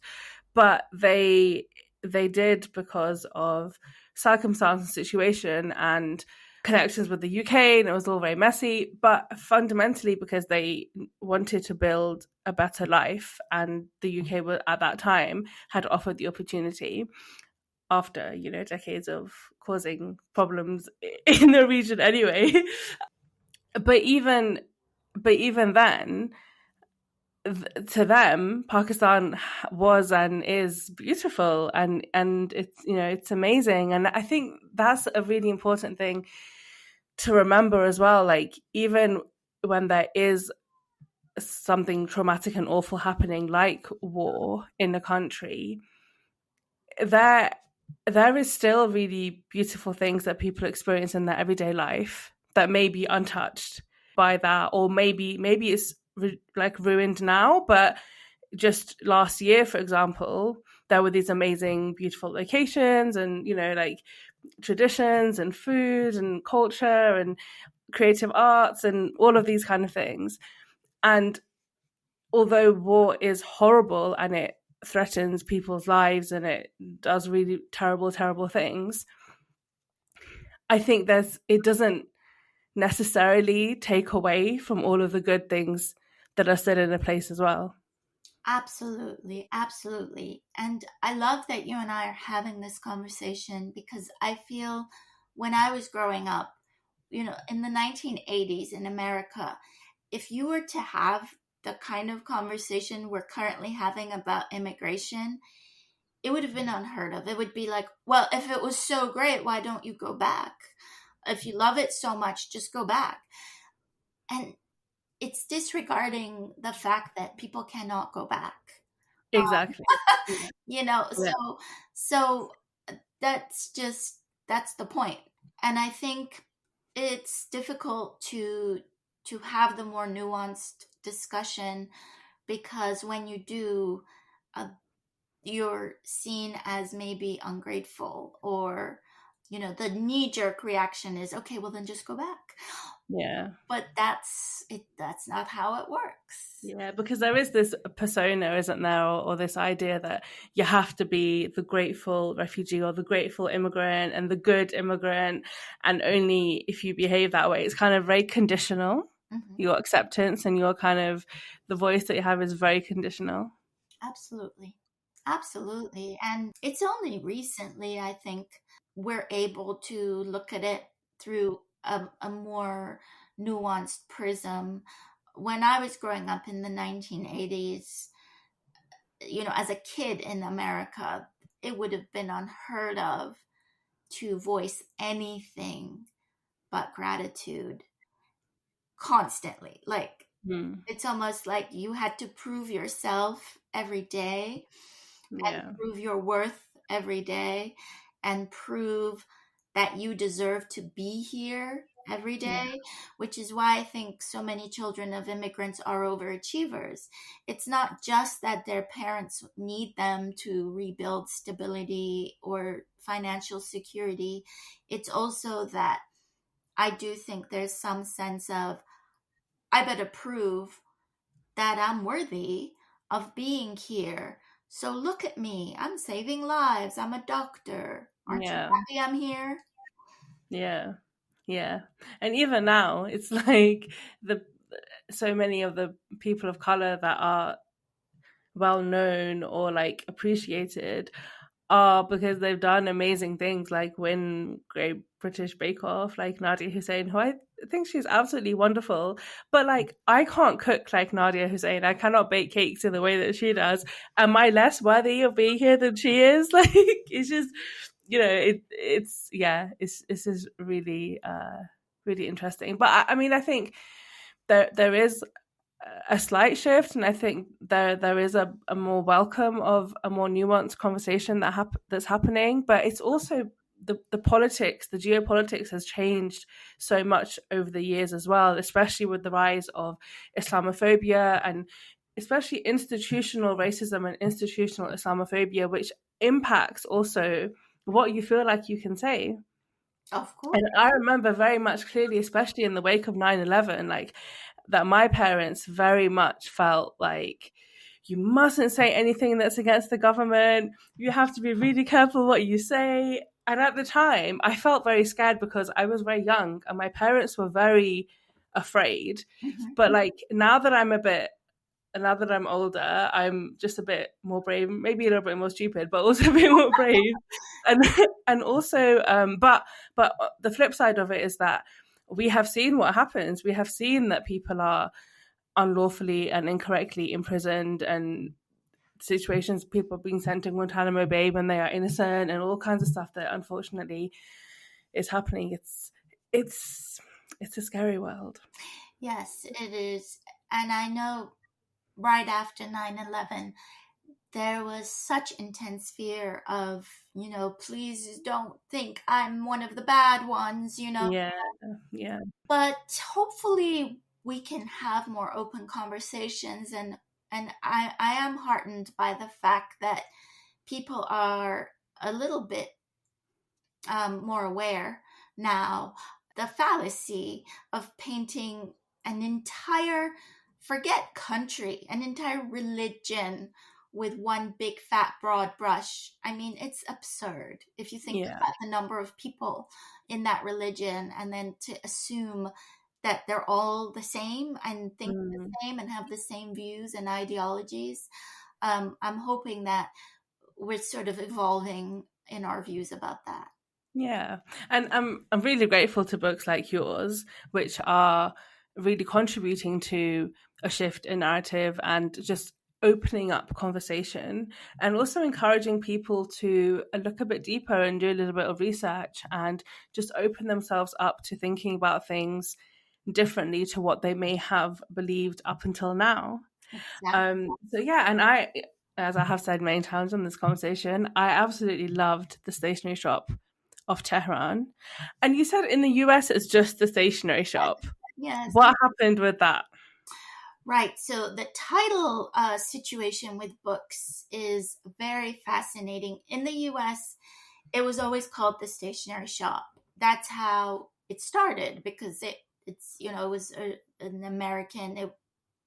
but they did because of circumstance and situation and connections with the UK, and it was all very messy. But fundamentally, because they wanted to build a better life, and the UK at that time had offered the opportunity after decades of causing problems in the region anyway. but even then, to them, Pakistan was and is beautiful, and it's, you know, it's amazing. And I think that's a really important thing to remember as well. Like, even when there is something traumatic and awful happening, like war in a country, there is still really beautiful things that people experience in their everyday life that may be untouched by that, or maybe it's like ruined now, but just last year, for example, there were these amazing beautiful locations and, you know, like traditions and food and culture and creative arts and all of these kind of things. And although war is horrible and it threatens people's lives and it does really terrible, terrible things, I think it doesn't necessarily take away from all of the good things that are still in a place as well. Absolutely, absolutely. And I love that you and I are having this conversation, because I feel when I was growing up, you know, in the 1980s in America, if you were to have the kind of conversation we're currently having about immigration, it would have been unheard of. It would be like, well, if it was so great, why don't you go back? If you love it so much, just go back. And it's disregarding the fact that people cannot go back. Exactly. You know, Yeah. so that's the point. And I think it's difficult to have the more nuanced discussion, because when you do, you're seen as maybe ungrateful, or, you know, the knee-jerk reaction is, okay, well then just go back. Yeah. But that's not how it works. Yeah, because there is this persona, isn't there, or this idea that you have to be the grateful refugee or the grateful immigrant and the good immigrant, and only if you behave that way, it's kind of very conditional. Mm-hmm. Your acceptance and your kind of the voice that you have is very conditional. Absolutely. Absolutely. And it's only recently, I think, we're able to look at it through a more nuanced prism. When I was growing up in the 1980s, you know, as a kid in America, it would have been unheard of to voice anything but gratitude constantly. Like, it's almost like you had to prove yourself every day, Yeah. and prove your worth every day, and prove that you deserve to be here every day, which is why I think so many children of immigrants are overachievers. It's not just that their parents need them to rebuild stability or financial security. It's also that I do think there's some sense of, I better prove that I'm worthy of being here. So look at me. I'm saving lives. I'm a doctor. Aren't you happy I'm here? Yeah. Yeah. And even now, it's like so many of the people of color that are well known or like appreciated are because they've done amazing things, like win Great British Bake Off, like Nadia Hussein, who I think she's absolutely wonderful. But like, I can't cook like Nadia Hussein. I cannot bake cakes in the way that she does. Am I less worthy of being here than she is? Like, it's just, you know, it's just really really interesting. But I mean, I think there is a slight shift, and I think there is a more welcome of a more nuanced conversation that's happening. But it's also the politics, the geopolitics has changed so much over the years as well, especially with the rise of Islamophobia and especially institutional racism and institutional Islamophobia, which impacts also what you feel like you can say. Of course. And I remember very much clearly, especially in the wake of 9/11, like that my parents very much felt like you mustn't say anything that's against the government. You have to be really careful what you say. And at the time, I felt very scared because I was very young and my parents were very afraid. Mm-hmm. But like now that I'm older, I'm just a bit more brave, maybe a little bit more stupid, but also a bit more brave. And also, but the flip side of it is that we have seen what happens. We have seen that people are unlawfully and incorrectly imprisoned, and situations people being sent to Guantanamo Bay when they are innocent, and all kinds of stuff that unfortunately is happening. It's a scary world. Yes, it is. And I know right after 9/11, there was such intense fear of, please don't think I'm one of the bad ones. Yeah, yeah. But hopefully we can have more open conversations, and I am heartened by the fact that people are a little bit more aware now. The fallacy of painting an entire, forget country, an entire religion with one big fat broad brush. I mean, it's absurd if you think Yeah. about the number of people in that religion, and then to assume that they're all the same and think the same and have the same views and ideologies. I'm hoping that we're sort of evolving in our views about that. Yeah, and I'm really grateful to books like yours, which are really contributing to a shift in narrative and just opening up conversation, and also encouraging people to look a bit deeper and do a little bit of research and just open themselves up to thinking about things differently to what they may have believed up until now. Exactly. So yeah, and as I have said many times in this conversation, I absolutely loved the Stationery Shop of Tehran. And you said in the US it's just the stationery shop. Yes. What happened with that? Right. So the title situation with books is very fascinating. In the US, it was always called the Stationery Shop. That's how it started, because it was an American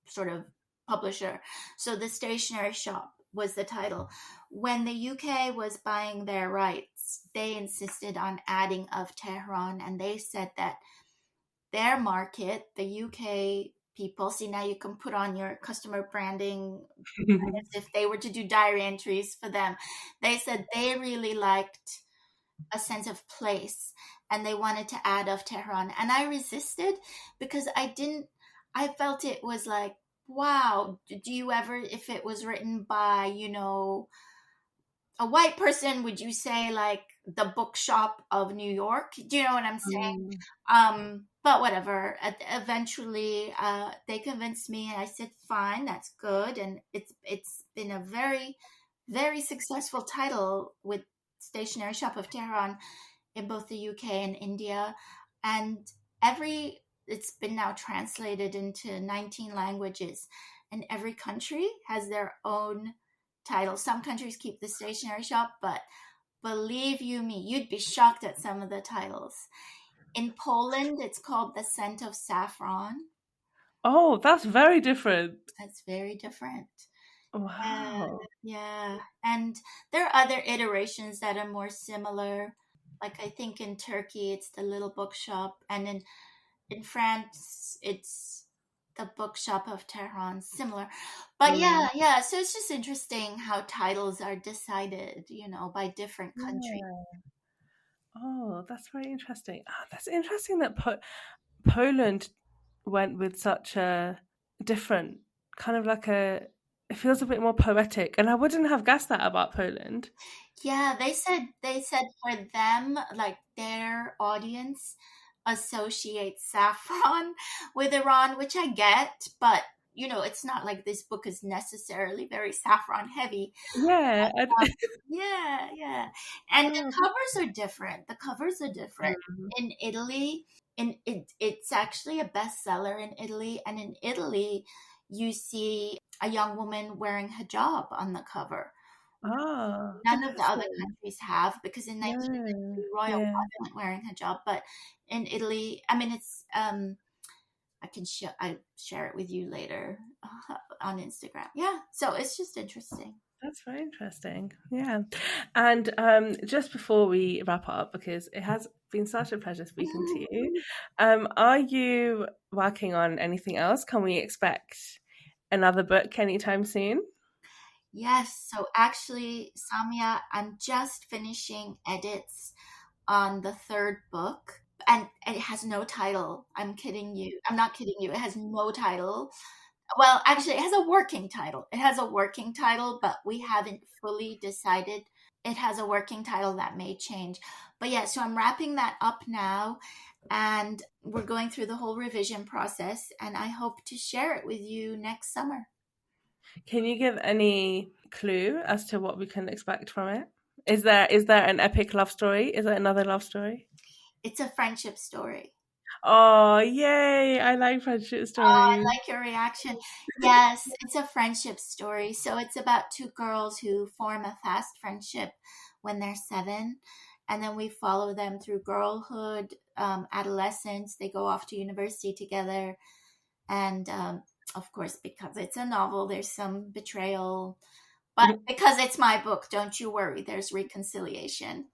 sort of publisher. So the Stationery Shop was the title. When the UK was buying their rights, they insisted on adding of Tehran, and they said that their market, the UK people, see, now you can put on your customer branding as if they were to do diary entries for them. They said they really liked a sense of place, and they wanted to add of Tehran. And I resisted because I felt it was like, wow, do you ever, if it was written by, a white person, would you say like the bookshop of New York? Do you know what I'm saying? But whatever. Eventually, they convinced me, and I said, "Fine, that's good." And it's been a very, very successful title with Stationery Shop of Tehran in both the UK and India, and it's been now translated into 19 languages, and every country has their own title. Some countries keep the Stationery Shop, but believe you me, you'd be shocked at some of the titles. In Poland, it's called The Scent of Saffron. Oh, that's very different. That's very different. Wow. Yeah. And there are other iterations that are more similar. Like I think in Turkey, it's the Little Bookshop. And in France, it's the Bookshop of Tehran, similar. But yeah. So it's just interesting how titles are decided, by different countries. Yeah. Oh, that's very interesting. That's interesting that Poland went with such a different kind of like it feels a bit more poetic, and I wouldn't have guessed that about Poland. Yeah, they said for them, like their audience associates saffron with Iran, which I get, but it's not like this book is necessarily very saffron heavy. Yeah. Yeah. And the Oh, covers are different. The covers are different. In Italy, it's actually a bestseller in Italy, and in Italy you see a young woman wearing hijab on the cover. None of the other interesting. countries have, because in Yeah, 1952 Royal yeah. wasn't wearing hijab, but in Italy, I mean, it's I share it with you later on Instagram. Yeah, so it's just interesting. That's very interesting. Yeah. And just before we wrap up, because it has been such a pleasure speaking to you, are you working on anything else? Can we expect another book anytime soon? Yes, so actually, Samia, I'm just finishing edits on the third book, and it has no title. I'm kidding you. I'm not kidding you. It has no title. Well, actually, it has a working title. It has a working title, but we haven't fully decided. It has a working title that may change. But yeah, so I'm wrapping that up now, and we're going through the whole revision process, and I hope to share it with you next summer. Can you give any clue as to what we can expect from it? Is there an epic love story? Is there another love story? It's a friendship story. Oh, yay! I like friendship Oh, I stories. like your reaction. Yes, it's a friendship story. So it's about two girls who form a fast friendship when they're 7. And then we follow them through girlhood, adolescence. They go off to university together. And of course, because it's a novel, there's some betrayal. But because it's my book, don't you worry, there's reconciliation.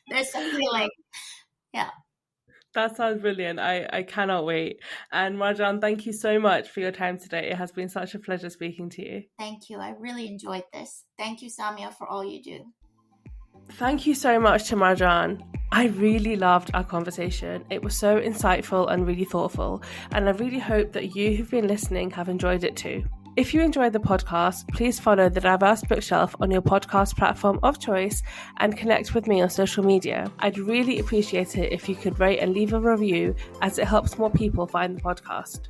There's some healing. Yeah. That sounds brilliant. I cannot wait. And Marjan, thank you so much for your time today. It has been such a pleasure speaking to you. Thank you. I really enjoyed this. Thank you, Samia, for all you do. Thank you so much to Marjan. I really loved our conversation. It was so insightful and really thoughtful, and I really hope that you who've been listening have enjoyed it too. If you enjoyed the podcast, please follow The Diverse Bookshelf on your podcast platform of choice and connect with me on social media. I'd really appreciate it if you could rate and leave a review, as it helps more people find the podcast.